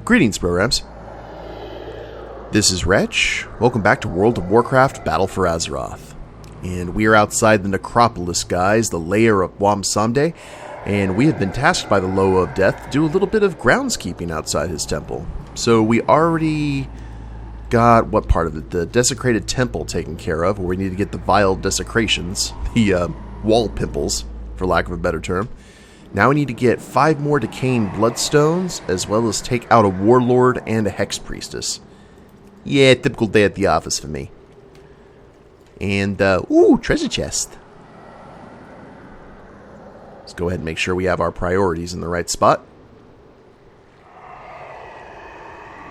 Greetings, programs. This is Wretch. Welcome back to World of Warcraft Battle for Azeroth. And we are outside the Necropolis, guys, the lair of Bwonsamdi, and we have been tasked by the Loa of Death to do a little bit of groundskeeping outside his temple. So we already got, what part of it? The desecrated temple taken care of, where we need to get the vile desecrations, the wall pimples, for lack of a better term. Now we need to get 5 more decaying bloodstones, as well as take out a warlord and a hex priestess. Yeah, typical day at the office for me. And, ooh, treasure chest. Let's go ahead and make sure we have our priorities in the right spot.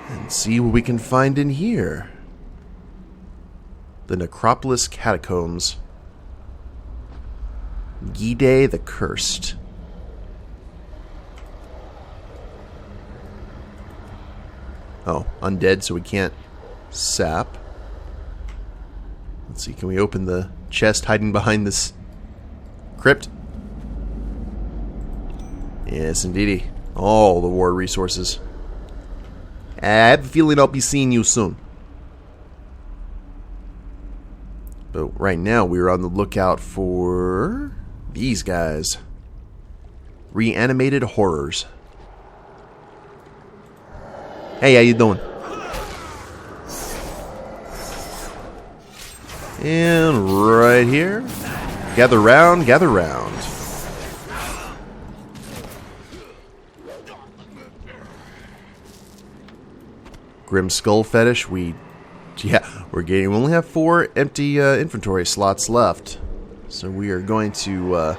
And see what we can find in here. The Necropolis Catacombs. Gide the Cursed. Oh, undead, so we can't sap. Let's see, can we open the chest hiding behind this crypt? Yes, indeedy. All the war resources. I have a feeling I'll be seeing you soon. But right now, we're on the lookout for these guys. Reanimated horrors. Hey, how you doing? And right here, gather round, gather round. Grim Skull Fetish, we're getting, we only have 4 empty inventory slots left. So we are going to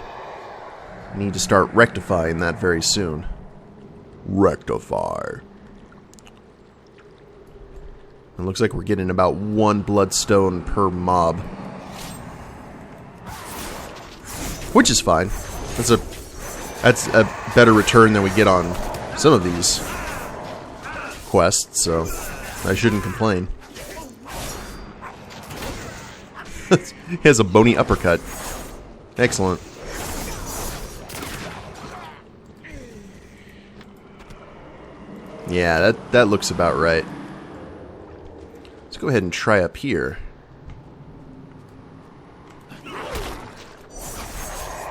need to start rectifying that very soon. Rectify. It looks like we're getting about 1 bloodstone per mob. Which is fine. That's a better return than we get on some of these quests, so I shouldn't complain. He has a bony uppercut. Excellent. Yeah, that looks about right. Let's go ahead and try up here.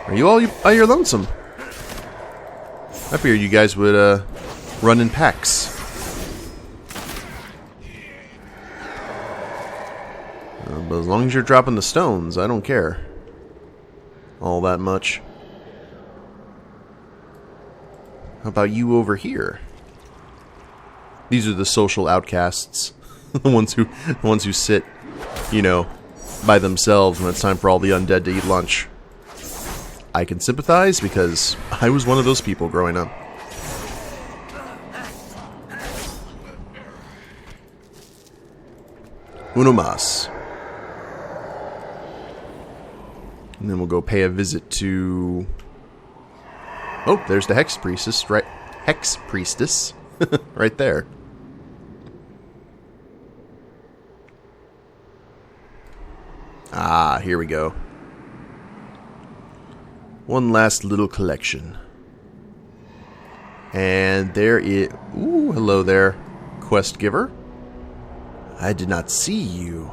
Are you all you're lonesome? I figured you guys would run in packs. But as long as you're dropping the stones, I don't care all that much. How about you over here? These are the social outcasts. the ones who sit, you know, by themselves when it's time for all the undead to eat lunch. I can sympathize because I was one of those people growing up. Uno mas. And then we'll go pay a visit to... Oh, there's the Hex Priestess, right? Hex Priestess, right there. Ah, here we go. One last little collection. And there is... Ooh, hello there, quest giver. I did not see you.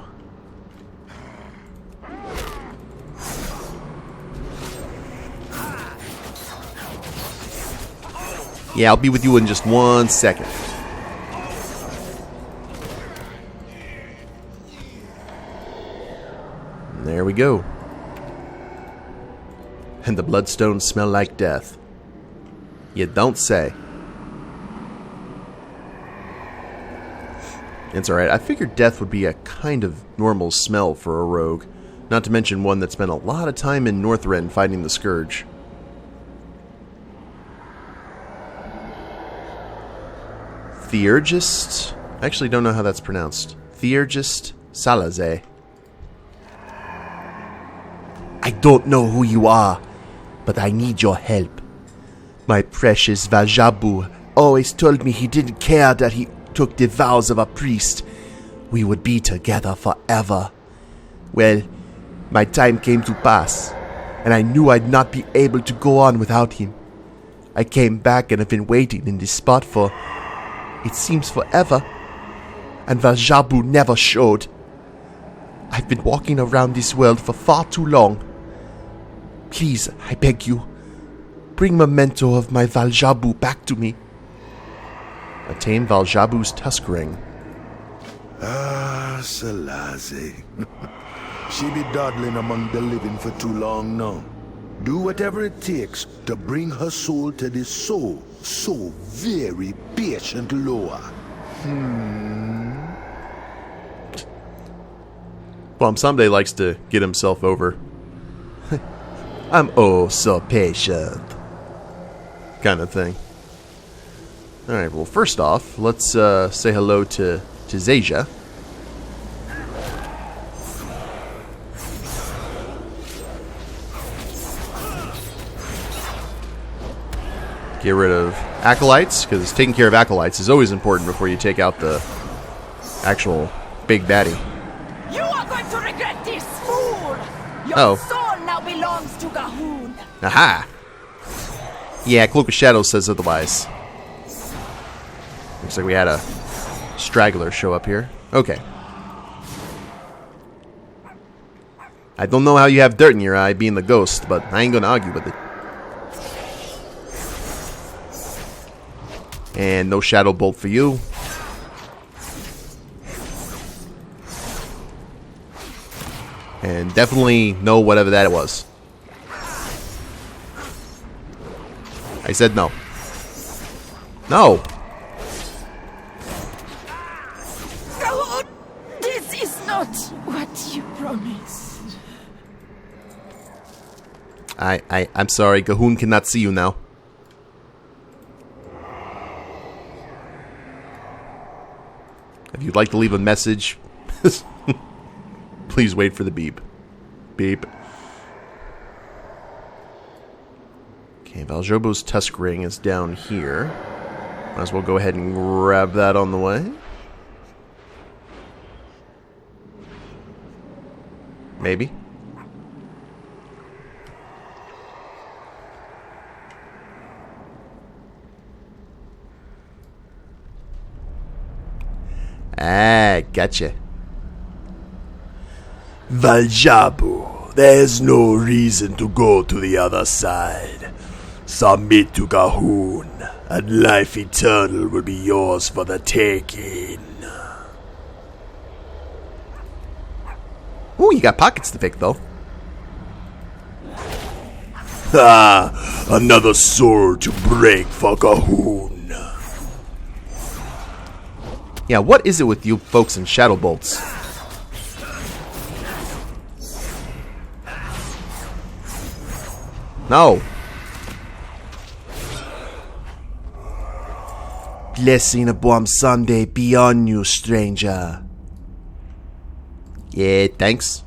Yeah, I'll be with you in just 1 second. And there we go. And the bloodstones smell like death. You don't say. It's alright. I figured death would be a kind of normal smell for a rogue. Not to mention one that spent a lot of time in Northrend fighting the Scourge. Theurgist? I actually don't know how that's pronounced. Theurgist Salazar. I don't know who you are, but I need your help. My precious Vajabu always told me he didn't care that he took the vows of a priest. We would be together forever. Well, my time came to pass, and I knew I'd not be able to go on without him. I came back and have been waiting in this spot for It seems forever, and Valjabu never showed. I've been walking around this world for far too long. Please, I beg you, bring memento of my Valjabu back to me. Attain Valjabu's tusk ring. Ah, Selassie. She be dawdling among the living for too long now. Do whatever it takes to bring her soul to this so very patient Loa. Bwonsamdi likes to get himself over. I'm oh so patient. Kind of thing. Alright, well, first off, let's say hello to Zasia. Get rid of acolytes, because taking care of acolytes is always important before you take out the actual big baddie. You are going to regret this, fool! Your soul now belongs to Ga'Hoon. Aha! Yeah, Cloak of Shadows says otherwise. Looks like we had a straggler show up here. Okay. I don't know how you have dirt in your eye being the ghost, but I ain't gonna argue with it. And no Shadow Bolt for you. And definitely no whatever that was. I said no. No! Ga'Hoon, this is not what you promised. I'm sorry, Ga'Hoon cannot see you now. If you'd like to leave a message, please wait for the beep. Beep. Okay, Valjabu's tusk ring is down here. Might as well go ahead and grab that on the way. Maybe. Ah, gotcha. Valjabu, there's no reason to go to the other side. Submit to Ga'Hoon, and life eternal will be yours for the taking. Ooh, you got pockets to pick, though. Ah, another sword to break for Ga'Hoon. Yeah, what is it with you folks and Shadow Bolts? No. Blessing of Bwonsamdi be on you, stranger. Yeah, thanks.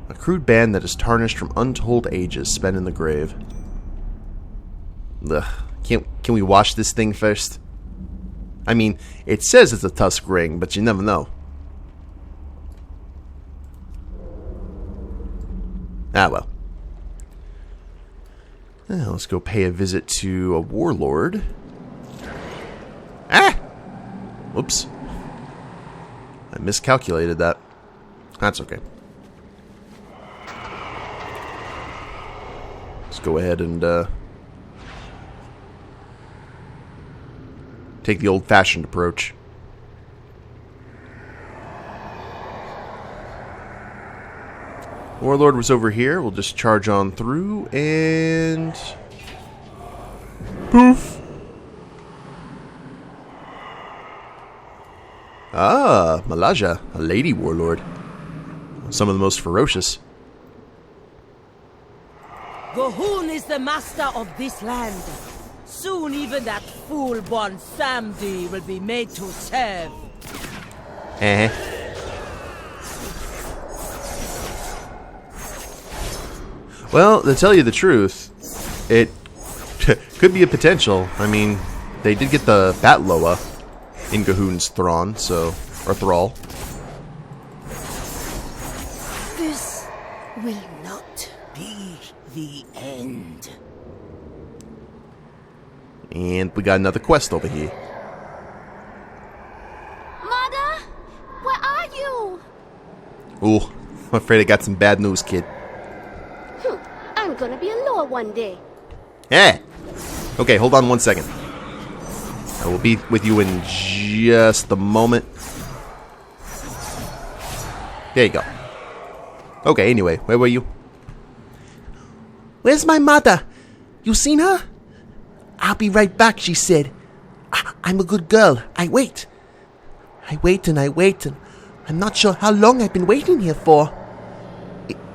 A crude band that is tarnished from untold ages spent in the grave. Ugh. Can we wash this thing first? I mean, it says it's a tusk ring, but you never know. Ah, well. Now, let's go pay a visit to a warlord. Ah! Whoops. I miscalculated that. That's okay. Let's go ahead and take the old-fashioned approach. Warlord was over here. We'll just charge on through and poof. Ah, Malaja, a lady warlord. Some of the most ferocious. Ga'Hoon is the master of this land. Soon even that fool Bwonsamdi will be made to serve. Well, to tell you the truth, it could be a potential. I mean, they did get the Bat Loa in Ga'Hoon's Thrawn, so, or Thrall. This will not be the end. And we got another quest over here. Ooh, I'm afraid I got some bad news, kid. I'm gonna be a lord one day. Eh! Okay, hold on 1 second. I will be with you in just a moment. There you go. Okay, anyway, where were you? Where's my mother? You seen her? I'll be right back, she said. I'm a good girl. I wait. I wait and I wait, and I'm not sure how long I've been waiting here for.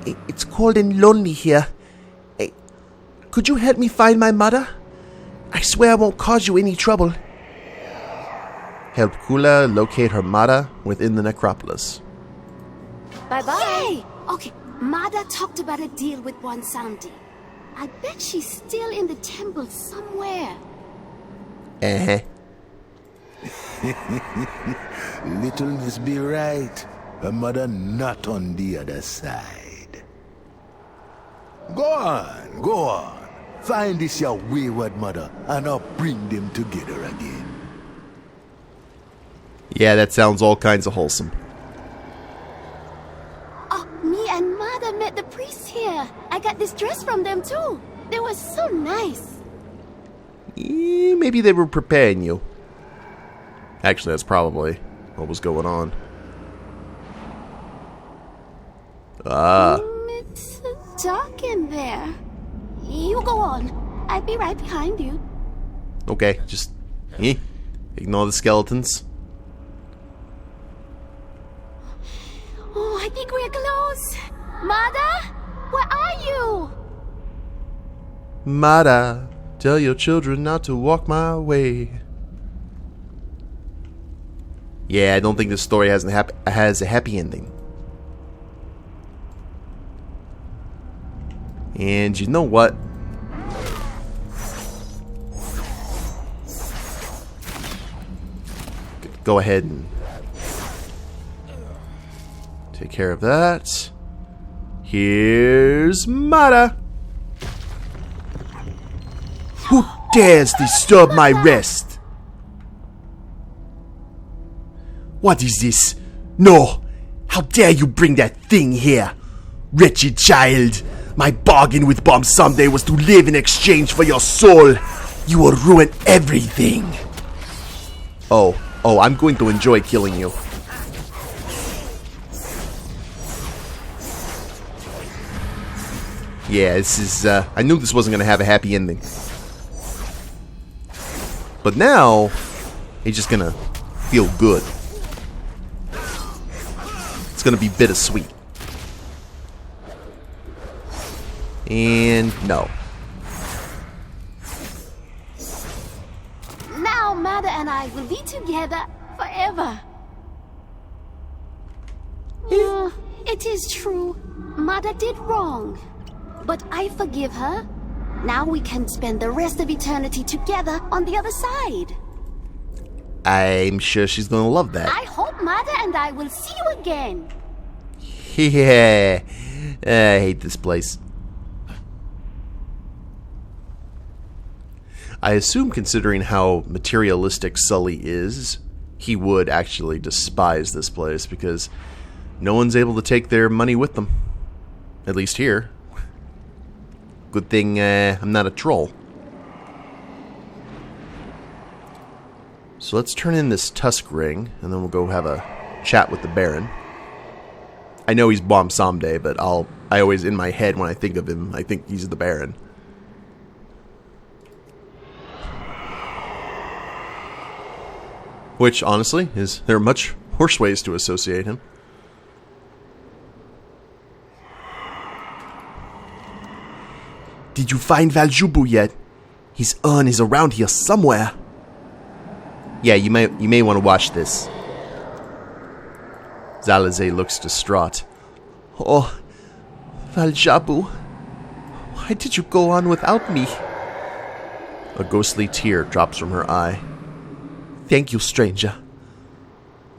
It's cold and lonely here. Could you help me find my mother? I swear I won't cause you any trouble. Help Kula locate her Ma'da within the necropolis. Bye-bye. Yay! Okay, Ma'da talked about a deal with Bwonsamdi. I bet she's still in the temple somewhere. Uh-huh. Little Miss be right. Her mother not on the other side. Go on, go on. Find this your wayward mother, and I'll bring them together again. Yeah, that sounds all kinds of wholesome. Oh, me and Mother met the priests here. I got this dress from them too. They were so nice. Maybe they were preparing you. Actually, that's probably what was going on. It's dark in there. You go on. I'll be right behind you. Okay, just ignore the skeletons. Oh, I think we're close. Mother, where are you? Ma'da, tell your children not to walk my way. Yeah, I don't think this story has a happy ending. And you know what? Go ahead and take care of that. Here's Ma'da. Who dares disturb my rest? What is this? No! How dare you bring that thing here? Wretched child! My bargain with Bwonsamdi was to live in exchange for your soul. You will ruin everything. Oh, I'm going to enjoy killing you. Yeah, this is, I knew this wasn't going to have a happy ending. But now, he's just going to feel good. It's going to be bittersweet. And no. Now Mother and I will be together forever. It is true. Mother did wrong. But I forgive her. Now we can spend the rest of eternity together on the other side. I'm sure she's going to love that. I hope Mother and I will see you again. Yeah. I hate this place. I assume, considering how materialistic Sully is, he would actually despise this place because no one's able to take their money with them. At least here. Good thing I'm not a troll. So let's turn in this tusk ring, and then we'll go have a chat with the Baron. I know he's Bwonsamdi, but I always, in my head, when I think of him, I think he's the Baron. Which, honestly, there are much worse ways to associate him. Did you find Valjubu yet? His urn is around here somewhere. Yeah, you may want to watch this. Zalazay looks distraught. Oh, Valjubu, why did you go on without me? A ghostly tear drops from her eye. Thank you, stranger.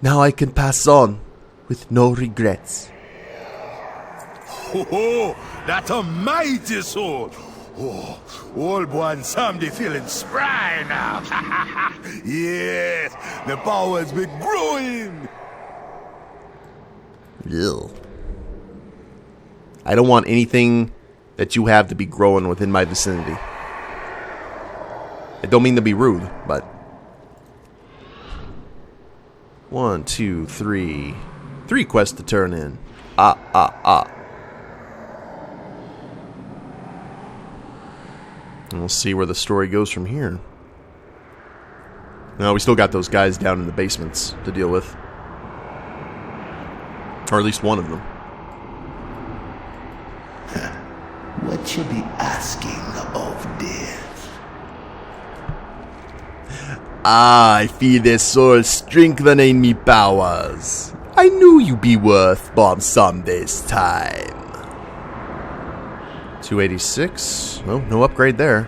Now I can pass on with no regrets. Oh, that's a mighty sword. Oh, old Bwonsamdi feeling spry now. Yes, the power's been growing. Ew. I don't want anything that you have to be growing within my vicinity. I don't mean to be rude, but 1, 2, 3. 3 quests to turn in. And we'll see where the story goes from here. No, we still got those guys down in the basements to deal with. Or at least one of them. What you be asking of death? I feel their soul strengthening me powers. I knew you'd be worth Bwonsamdi's time. 286. Oh, no upgrade there.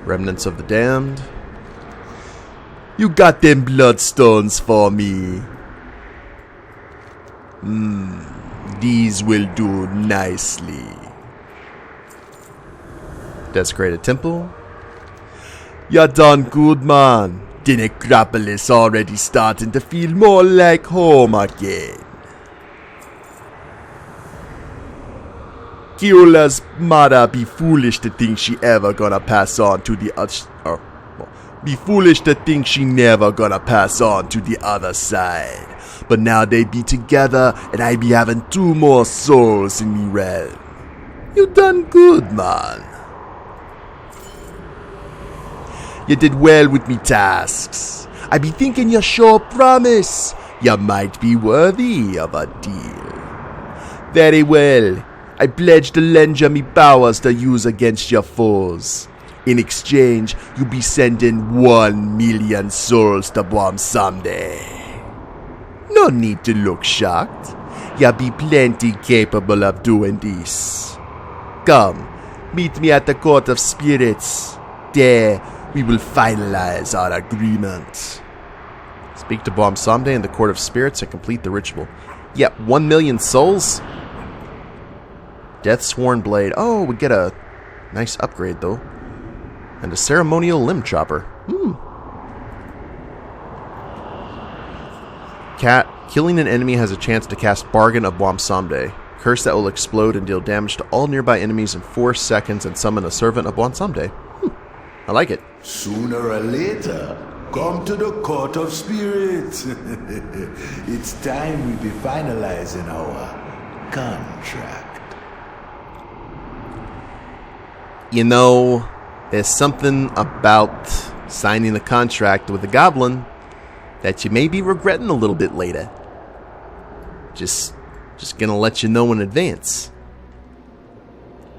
Remnants of the Damned. You got them bloodstones for me. These will do nicely. Desecrated Temple. You done good, man. The necropolis already starting to feel more like home again. Kiola's mother be foolish to think she ever gonna pass on to the be foolish to think she never gonna pass on to the other side. But now they be together and I be having 2 more souls in me realm. You done good, man. You did well with me tasks. I be thinking you sure promise you might be worthy of a deal. Very well. I pledge to lend you me powers to use against your foes. In exchange, you be sending 1 million souls to Bwonsamdi. No need to look shocked. You be plenty capable of doing this. Come, meet me at the Court of Spirits. There, we will finalize our agreement. Speak to Bwonsamdi in the Court of Spirits and complete the ritual. Yep, 1 million souls? Deathsworn Blade. Oh, we get a nice upgrade, though. And a ceremonial limb chopper. Killing an enemy has a chance to cast Bargain of Bwonsamdi. Curse that will explode and deal damage to all nearby enemies in 4 seconds and summon a servant of Bwonsamdi. I like it. Sooner or later, come to the Court of Spirits. It's time we be finalizing our contract. You know, there's something about signing a contract with a goblin that you may be regretting a little bit later. Just gonna let you know in advance.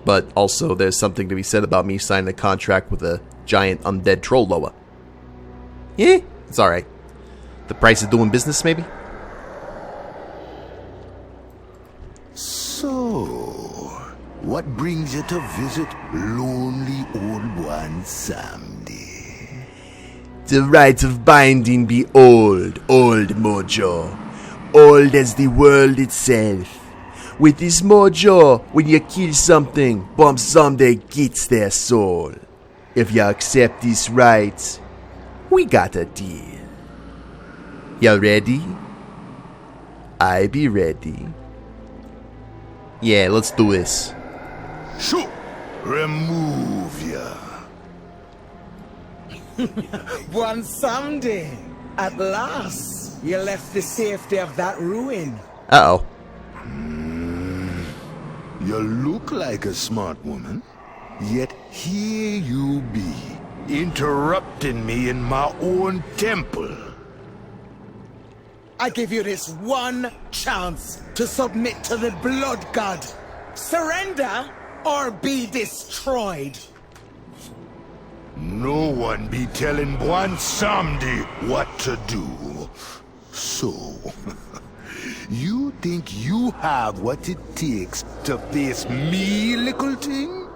But also, there's something to be said about me signing a contract with a giant undead troll loa. Yeah, it's alright. The price of doing business, maybe? So, what brings you to visit lonely old Bwonsamdi? The rite of binding be old mojo. Old as the world itself. With this mojo, when you kill something, Bwonsamdi gets their soul. If you accept this rite, we got a deal. You ready? I be ready. Yeah, let's do this. Shoo! Remove ya. Bwonsamdi, at last, you left the safety of that ruin. Uh-oh. You look like a smart woman, yet here you be, interrupting me in my own temple. I give you this one chance to submit to the blood god. Surrender or be destroyed. No one be telling Bwonsamdi what to do. So, you think you have what it takes to face me, little thing?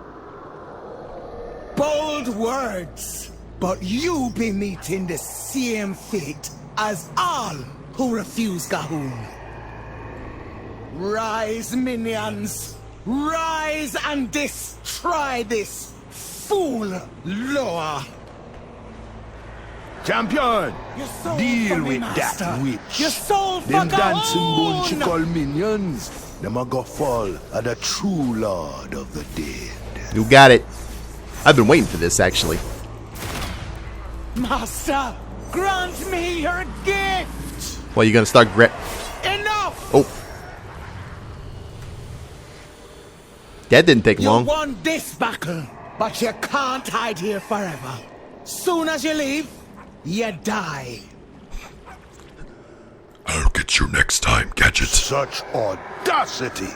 Bold words, but you be meeting the same fate as all who refuse Gahun. Rise, minions! Rise and destroy this fool Loa! Champion, Your soul deal for me, with master. that witch. Your soul for Them dancing bone Gahun. she call minions. Them a go fall at the true Lord of the Dead. You got it. I've been waiting for this, actually. Master, grant me your gift. Well, you're gonna start Enough. Oh. That didn't take You long. won this battle, but you can't hide here forever. Soon as you leave, you die. I'll get you next time, Gadget. Such audacity!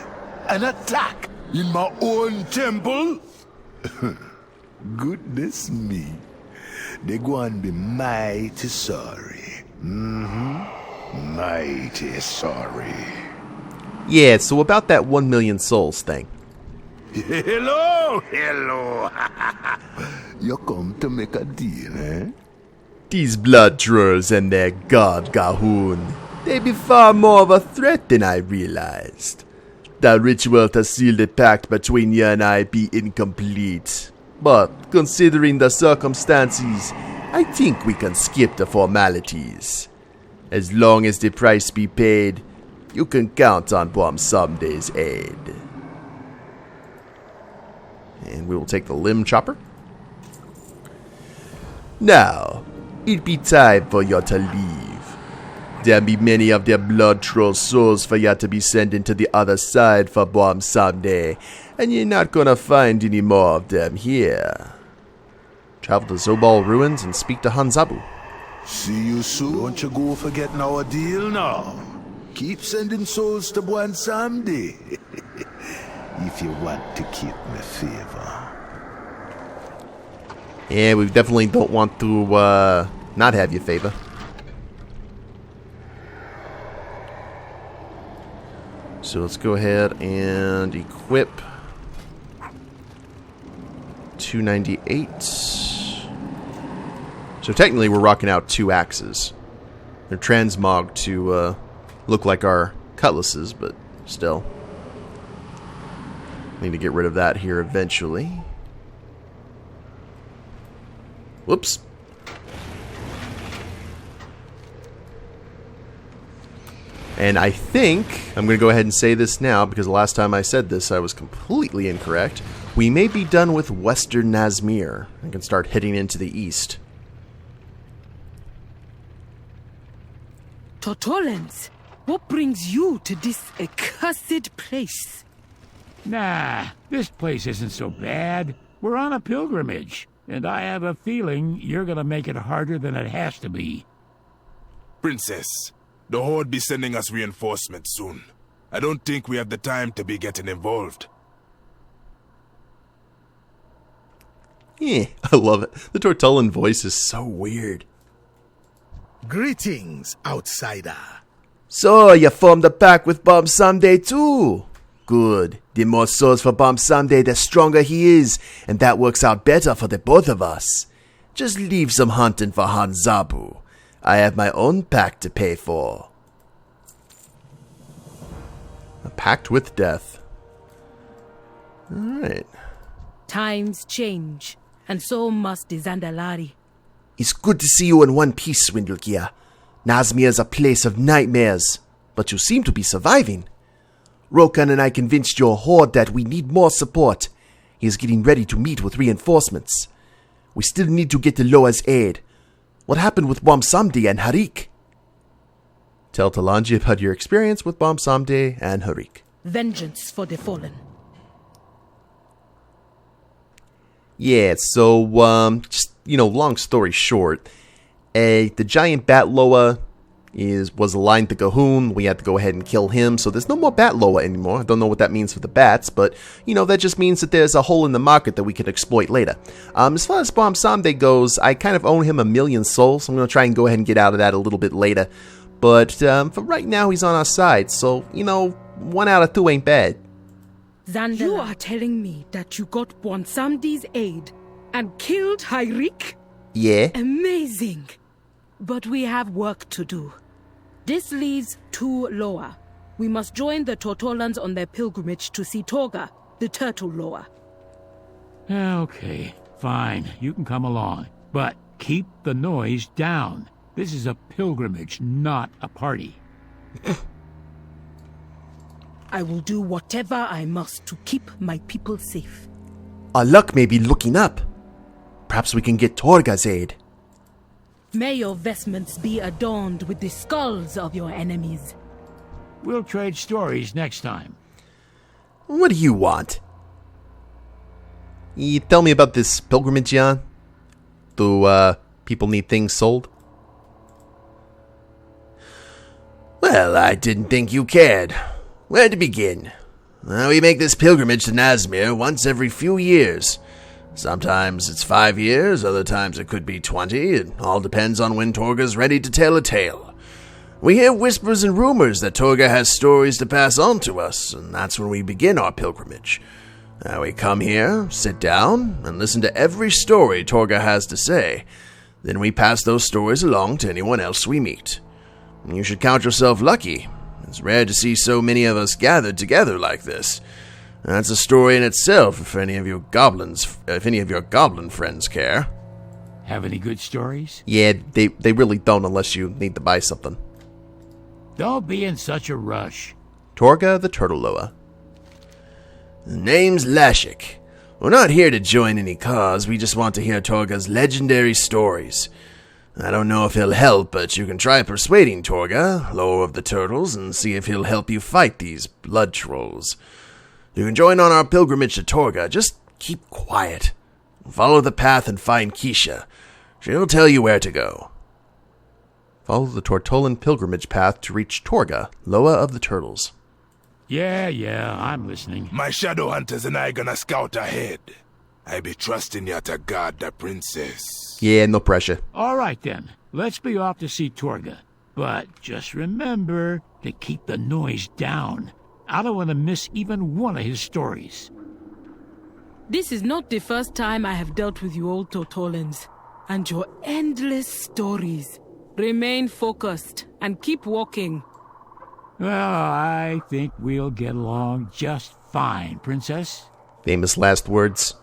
An attack in my own temple? Goodness me. They go and be mighty sorry. Mighty sorry. Yeah, so about that 1 million souls thing. Hello! You come to make a deal, eh? These blood drawers and their god Gahun, they be far more of a threat than I realized. The ritual to seal the pact between you and I be incomplete. But, considering the circumstances, I think we can skip the formalities. As long as the price be paid, you can count on Bwonsamdi's aid. And we will take the limb chopper. Now, it be time for you to leave. There be many of their blood troll souls for you to be sent into the other side for Bwonsamdi, and you're not gonna find any more of them here. Travel to Zobal Ruins and speak to Hanzabu. See you soon. Don't you go forgetting our deal now. Keep sending souls to Bwonsamdi. If you want to keep me favor. Yeah, we definitely don't want to not have your favor. So let's go ahead and equip 298. So technically we're rocking out 2 axes. They're transmogged to look like our cutlasses, but still. Need to get rid of that here eventually. Whoops. And I think, I'm going to go ahead and say this now, because the last time I said this I was completely incorrect. We may be done with Western Nazmir and can start heading into the east. Tortolans, what brings you to this accursed place? Nah, this place isn't so bad. We're on a pilgrimage, and I have a feeling you're gonna make it harder than it has to be. Princess, the Horde be sending us reinforcements soon. I don't think we have the time to be getting involved. Yeah, I love it. The Tortolan voice is so weird. Greetings, outsider. So, you formed a pact with Bwonsamdi too? Good. The more souls for Bwonsamdi, the stronger he is, and that works out better for the both of us. Just leave some hunting for Hanzabu. I have my own pact to pay for. A pact with death. Alright. Times change, and so must the Zandalari. It's good to see you in one piece, Swindlegear. Nazmir is a place of nightmares, but you seem to be surviving. Rokan and I convinced your horde that we need more support. He is getting ready to meet with reinforcements. We still need to get to Loa's aid. What happened with Bwonsamdi and Harik? Tell Talanji about your experience with Bwonsamdi and Harik. Vengeance for the fallen. Yeah, so, just, long story short, the giant Bat Loa was aligned to Gahun. We had to go ahead and kill him, so there's no more Bat Loa anymore. I don't know what that means for the bats, but, that just means that there's a hole in the market that we can exploit later. As far as Bwonsamdi goes, I kind of own him 1 million souls, so I'm going to try and go ahead and get out of that a little bit later. But, for right now, he's on our side, so, 1 out of 2 ain't bad. Zandala. You are telling me that you got Bwonsamdi's aid and killed Harik? Yeah. Amazing. But we have work to do. This leaves 2 Loa. We must join the Tortolans on their pilgrimage to see Toga, the turtle Loa. Okay, fine. You can come along. But Keep the noise down. This is a pilgrimage, not a party. I will do whatever I must to keep my people safe. Our luck may be looking up. Perhaps we can get Torga's aid. May your vestments be adorned with the skulls of your enemies. We'll trade stories next time. What do you want? You tell me about this pilgrimage, Jan? Do people need things sold? Well, I didn't think you cared. Where to begin? Well, we make this pilgrimage to Nazmir once every few years. Sometimes it's 5 years, other times it could be 20. It all depends on when Torga's ready to tell a tale. We hear whispers and rumors that Torga has stories to pass on to us, and that's when we begin our pilgrimage. We come here, sit down, and listen to every story Torga has to say. Then we pass those stories along to anyone else we meet. You should count yourself lucky. It's rare to see so many of us gathered together like this. That's a story in itself if any of your goblin friends care. Have any good stories? Yeah, they really don't unless you need to buy something. Don't be in such a rush. Torga the Turtle Loa. The name's Lashik. We're not here to join any cause, we just want to hear Torga's legendary stories. I don't know if he'll help, but you can try persuading Torga, Lower of the Turtles, and see if he'll help you fight these blood trolls. You can join on our pilgrimage to Torga, just keep quiet. Follow the path and find Keisha. She'll tell you where to go. Follow the Tortolan pilgrimage path to reach Torga, Loa of the Turtles. Yeah, I'm listening. My shadow hunters and I gonna scout ahead. I be trusting ya to guard the princess. Yeah, no pressure. All right, then. Let's be off to see Torga. But just remember to keep the noise down. I don't want to miss even one of his stories. This is not the first time I have dealt with you old Tortolans, and your endless stories. Remain focused and keep walking. Well, I think we'll get along just fine, Princess. Famous last words.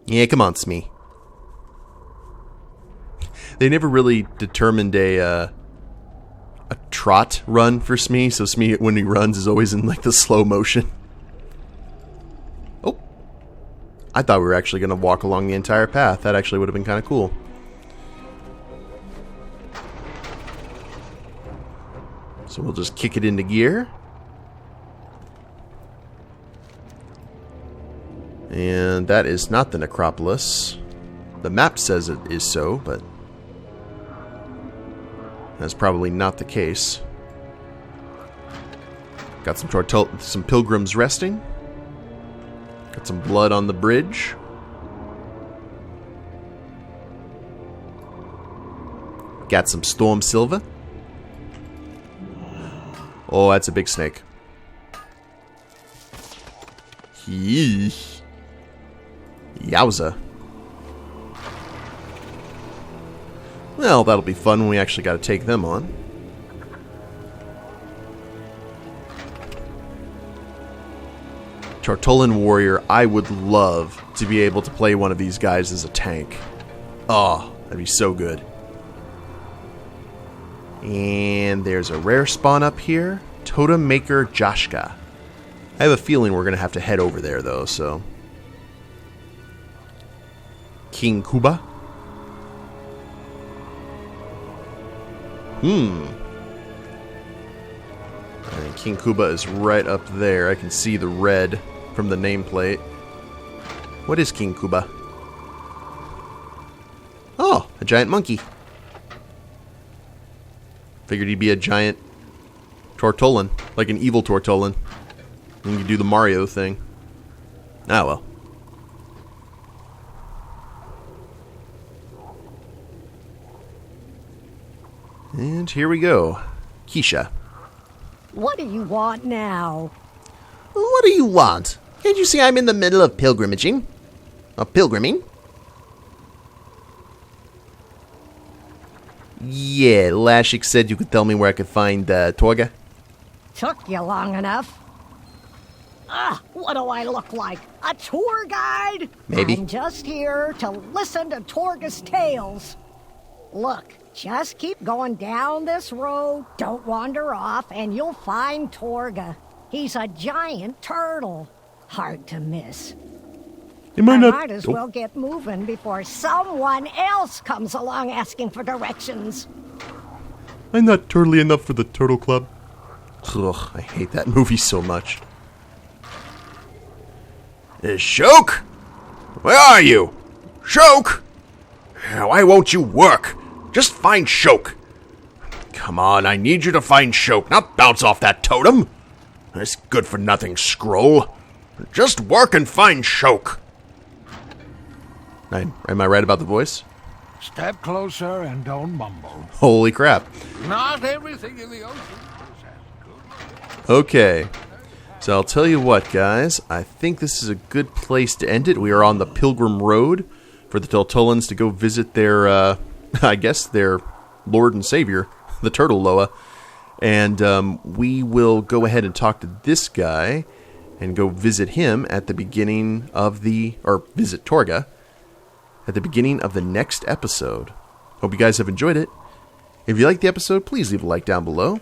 Yeah, come on, Smee. They never really determined a trot run for Smee, so Smee, when he runs, is always in like the slow motion. Oh, I thought we were actually going to walk along the entire path. That actually would have been kind of cool. So we'll just kick it into gear. And that is not the necropolis. The map says it is so, but that's probably not the case. Got some pilgrims resting. Got some blood on the bridge. Got some storm silver. Oh, that's a big snake. Yeesh. Yowza. Well, that'll be fun when we actually got to take them on. Tortolan Warrior, I would love to be able to play one of these guys as a tank. Oh, that'd be so good. And there's a rare spawn up here. Totem Maker Joshka. I have a feeling we're going to have to head over there, though, so... King Kuba? And King Kuba is right up there. I can see the red from the nameplate. What is King Kuba? Oh, a giant monkey. Figured he'd be a giant Tortolan, like an evil Tortolan. And you do the Mario thing. Ah, well. And here we go. Keisha. What do you want now? What do you want? Can't you see I'm in the middle of pilgrimaging? Pilgriming? Yeah, Lashik said you could tell me where I could find Torga. Took you long enough. What do I look like? A tour guide? Maybe. I'm just here to listen to Torga's tales. Look, just keep going down this road, don't wander off, and you'll find Torga. He's a giant turtle. Hard to miss. You might not... might as well get moving before someone else comes along asking for directions. I'm not turtly enough for the Turtle Club. Ugh, I hate that movie so much. Shoke? Where are you? Shoke? Why won't you work? Just find Shoke. Come on, I need you to find Shoke, not bounce off that totem. This good-for-nothing scroll. Just work and find Shoke. Am I right about the voice? Step closer and don't mumble. Holy crap. Not everything in the ocean is as good. Okay. So I'll tell you what, guys. I think this is a good place to end it. We are on the Pilgrim Road for the Toltolans to go visit their, I guess, their Lord and Savior, the Turtle Loa. And we will go ahead and talk to this guy and go visit him at the beginning of or visit Torga at the beginning of the next episode. Hope you guys have enjoyed it. If you liked the episode, please leave a like down below.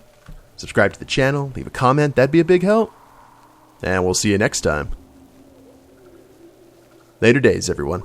Subscribe to the channel, leave a comment, that'd be a big help. And we'll see you next time. Later days, everyone.